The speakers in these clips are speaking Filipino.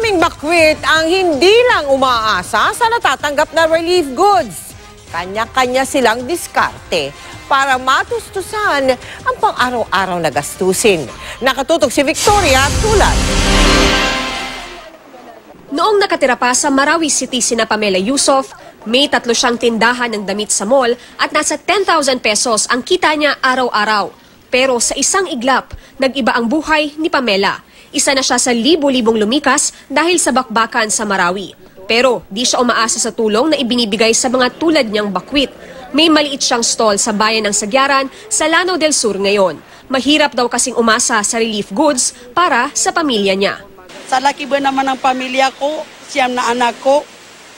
Maraming bakwit ang hindi lang umaasa sa natatanggap na relief goods. Kanya-kanya silang diskarte para matustusan ang pang-araw-araw na gastusin. Nakatutok si Victoria Tulad. Noong nakatira pa sa Marawi City sina Pamela Yusuf, may 3 siyang tindahan ng damit sa mall at nasa 10,000 pesos ang kita niya araw-araw. Pero sa isang iglap, nag-iba ang buhay ni Pamela. Isa na siya sa libo-libong lumikas dahil sa bakbakan sa Marawi. Pero di siya umaasa sa tulong na ibinibigay sa mga tulad niyang bakwit. May maliit siyang stall sa bayan ng Sagyaran sa Lanao del Sur ngayon. Mahirap daw kasing umasa sa relief goods para sa pamilya niya. Sa laki ba naman ng pamilya ko, siyam na anak ko,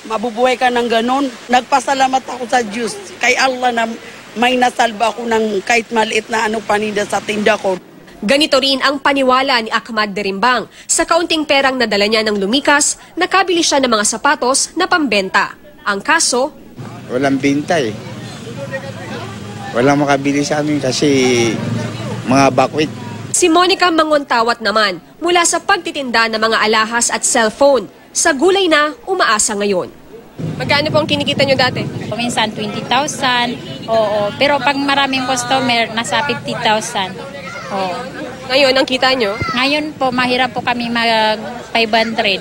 mabubuhay ka ng ganun. Nagpasalamat ako sa Diyos kay Allah na may nasalba ako ng kahit maliit na paninda sa tinda ko. Ganito rin ang paniwala ni Ahmad Derimbang. Sa kaunting perang nadala niya ng lumikas, nakabili siya ng mga sapatos na pambenta. Ang kaso, walang binta eh. Walang makabili sa amin kasi mga bakwit. Si Monica Mangontawat naman mula sa pagtitinda ng mga alahas at cellphone. Sa gulay na umaasa ngayon. Magkano po ang kinikita nyo dati? Minsan 20,000, oo. Pero pag maraming customer, nasa 50,000. Oo. Ngayon, ang kita nyo? Ngayon po, mahirap po kami mag 500.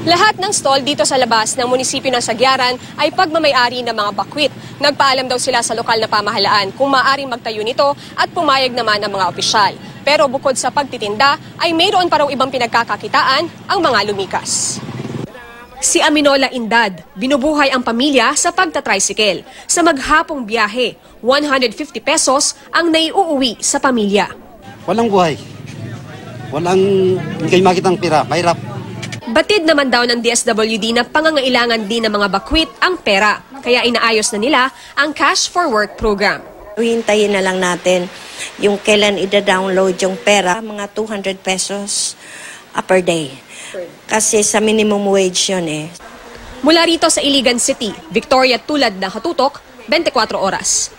Lahat ng stall dito sa labas ng munisipyo ng Sagyaran ay pagmamayari ng mga bakwit. Nagpaalam daw sila sa lokal na pamahalaan kung maaaring magtayo nito at pumayag naman ang mga opisyal. Pero bukod sa pagtitinda, ay mayroon pa raw ibang pinagkakakitaan ang mga lumikas. Si Aminola Indad, binubuhay ang pamilya sa pagtatricycle. Sa maghapong biyahe, 150 pesos ang naiuuwi sa pamilya. Walang buhay. Hindi kayo makitang pira. Mahirap. Batid naman daw ng DSWD na pangangailangan din ng mga bakwit ang pera. Kaya inaayos na nila ang Cash for Work program. Hintayin na lang natin yung kailan ida-download yung pera, mga 200 pesos per day. Kasi sa minimum wage yun eh. Mula rito sa Iligan City, Victoria Tulad ng Katutok, 24 oras.